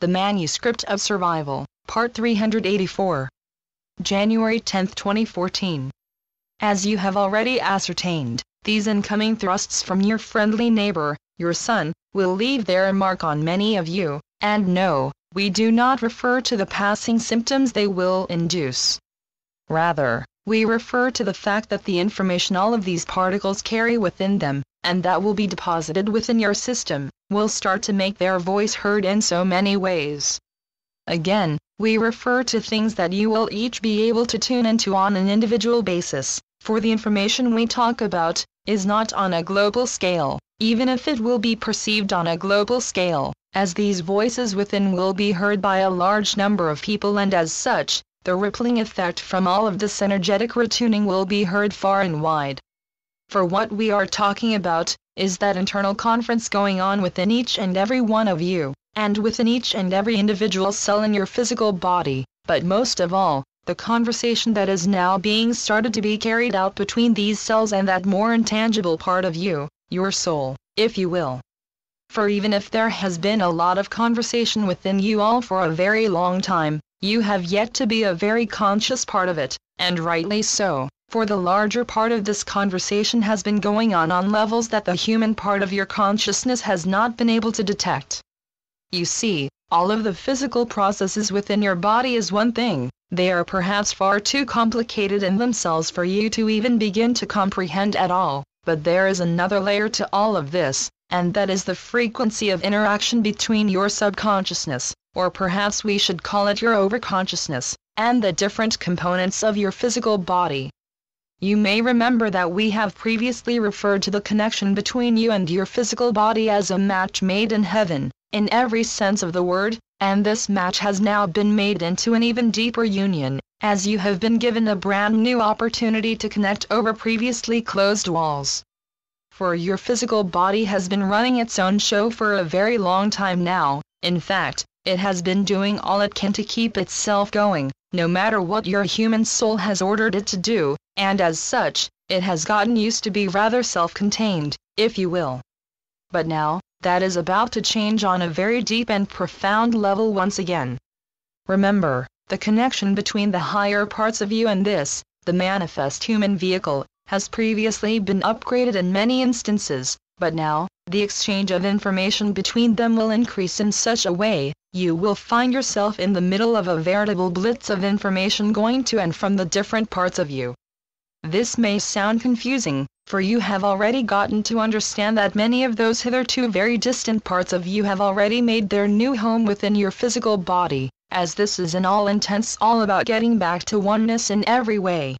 The Manuscript of Survival, Part 384. January 10, 2014. As you have already ascertained, these incoming thrusts from your friendly neighbor, your son, will leave their mark on many of you, and no, we do not refer to the passing symptoms they will induce. Rather, we refer to the fact that the information all of these particles carry within them, and that will be deposited within your system, will start to make their voice heard in so many ways. Again, we refer to things that you will each be able to tune into on an individual basis, for the information we talk about is not on a global scale, even if it will be perceived on a global scale, as these voices within will be heard by a large number of people, and as such, the rippling effect from all of this energetic retuning will be heard far and wide. For what we are talking about is that internal conference going on within each and every one of you, and within each and every individual cell in your physical body, but most of all, the conversation that is now being started to be carried out between these cells and that more intangible part of you, your soul, if you will. For even if there has been a lot of conversation within you all for a very long time, you have yet to be a very conscious part of it, and rightly so, for the larger part of this conversation has been going on levels that the human part of your consciousness has not been able to detect. You see, all of the physical processes within your body is one thing. They are perhaps far too complicated in themselves for you to even begin to comprehend at all, but there is another layer to all of this, and that is the frequency of interaction between your subconsciousness, or perhaps we should call it your overconsciousness, and the different components of your physical body. You may remember that we have previously referred to the connection between you and your physical body as a match made in heaven, in every sense of the word, and this match has now been made into an even deeper union, as you have been given a brand new opportunity to connect over previously closed walls. For your physical body has been running its own show for a very long time now. In fact, it has been doing all it can to keep itself going, no matter what your human soul has ordered it to do, and as such, it has gotten used to be rather self-contained, if you will. But now, that is about to change on a very deep and profound level once again. Remember, the connection between the higher parts of you and this, the manifest human vehicle, has previously been upgraded in many instances, but now, the exchange of information between them will increase in such a way, you will find yourself in the middle of a veritable blitz of information going to and from the different parts of you. This may sound confusing, for you have already gotten to understand that many of those hitherto very distant parts of you have already made their new home within your physical body, as this is in all intents all about getting back to oneness in every way.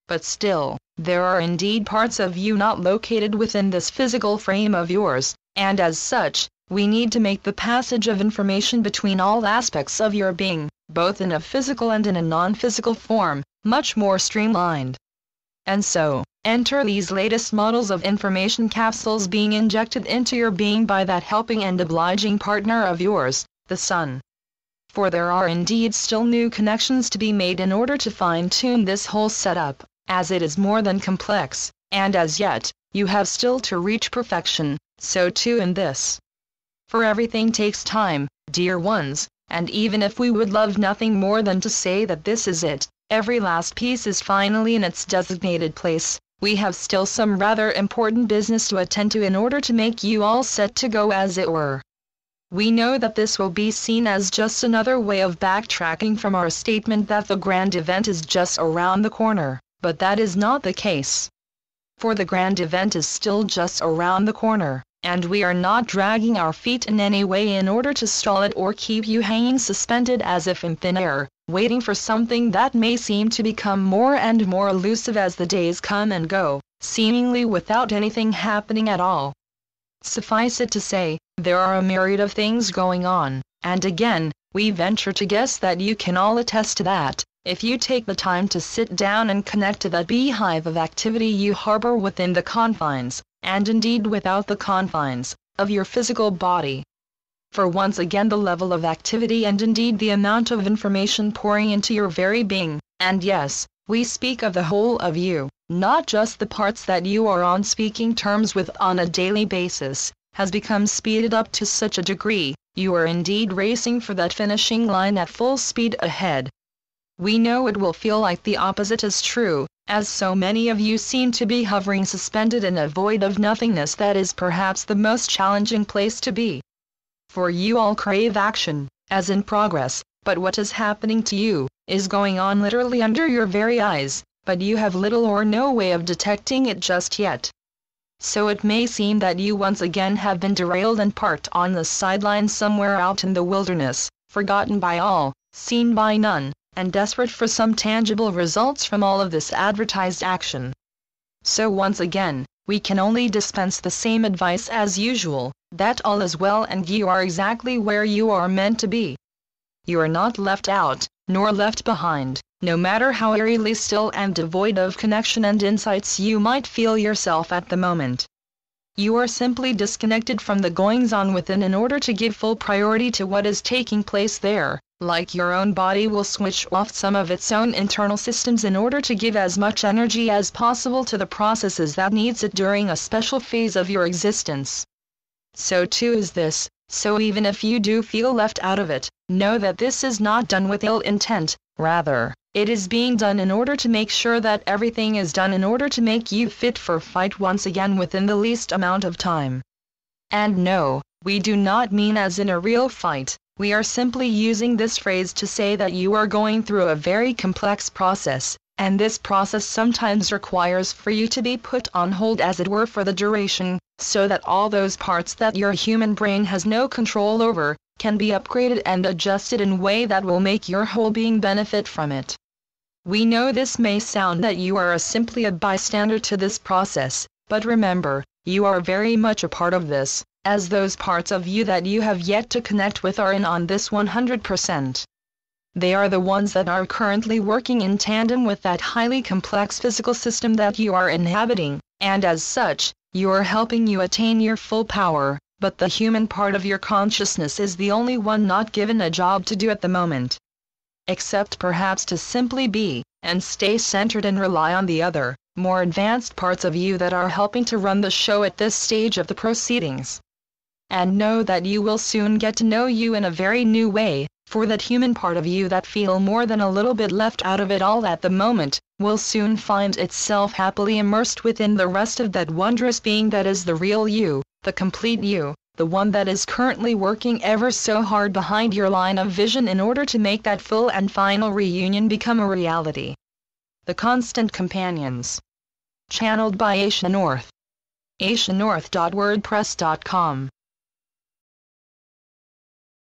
But still, there are indeed parts of you not located within this physical frame of yours, and as such, we need to make the passage of information between all aspects of your being, both in a physical and in a non-physical form, much more streamlined. And so, enter these latest models of information capsules being injected into your being by that helping and obliging partner of yours, the Sun. For there are indeed still new connections to be made in order to fine-tune this whole setup, as it is more than complex, and as yet, you have still to reach perfection, so too in this. For everything takes time, dear ones, and even if we would love nothing more than to say that this is it, every last piece is finally in its designated place, we have still some rather important business to attend to in order to make you all set to go, as it were. We know that this will be seen as just another way of backtracking from our statement that the grand event is just around the corner, but that is not the case. For the grand event is still just around the corner, and we are not dragging our feet in any way in order to stall it or keep you hanging suspended as if in thin air, waiting for something that may seem to become more and more elusive as the days come and go, seemingly without anything happening at all. Suffice it to say, there are a myriad of things going on, and again, we venture to guess that you can all attest to that, if you take the time to sit down and connect to that beehive of activity you harbor within the confines, and indeed without the confines, of your physical body. For once again the level of activity and indeed the amount of information pouring into your very being, and yes, we speak of the whole of you, not just the parts that you are on speaking terms with on a daily basis, has become speeded up to such a degree, you are indeed racing for that finishing line at full speed ahead. We know it will feel like the opposite is true, as so many of you seem to be hovering suspended in a void of nothingness that is perhaps the most challenging place to be. For you all crave action, as in progress, but what is happening to you is going on literally under your very eyes, but you have little or no way of detecting it just yet. So it may seem that you once again have been derailed and parked on the sidelines somewhere out in the wilderness, forgotten by all, seen by none, and desperate for some tangible results from all of this advertised action. So once again, we can only dispense the same advice as usual, that all is well and you are exactly where you are meant to be. You are not left out, nor left behind, no matter how eerily still and devoid of connection and insights you might feel yourself at the moment. You are simply disconnected from the goings-on within in order to give full priority to what is taking place there, like your own body will switch off some of its own internal systems in order to give as much energy as possible to the processes that needs it during a special phase of your existence. So too is this, so even if you do feel left out of it, know that this is not done with ill intent, rather, it is being done in order to make sure that everything is done in order to make you fit for fight once again within the least amount of time. And no, we do not mean as in a real fight, we are simply using this phrase to say that you are going through a very complex process, and this process sometimes requires for you to be put on hold as it were for the duration, so that all those parts that your human brain has no control over, can be upgraded and adjusted in a way that will make your whole being benefit from it. We know this may sound that you are simply a bystander to this process, but remember, you are very much a part of this, as those parts of you that you have yet to connect with are in on this 100%. They are the ones that are currently working in tandem with that highly complex physical system that you are inhabiting, and as such, you are helping you attain your full power, but the human part of your consciousness is the only one not given a job to do at the moment. Except perhaps to simply be, and stay centered and rely on the other, more advanced parts of you that are helping to run the show at this stage of the proceedings. And know that you will soon get to know you in a very new way, for that human part of you that feel more than a little bit left out of it all at the moment, will soon find itself happily immersed within the rest of that wondrous being that is the real you, the complete you, the one that is currently working ever so hard behind your line of vision in order to make that full and final reunion become a reality. The Constant Companions. Channeled by Asia North. asianorth.wordpress.com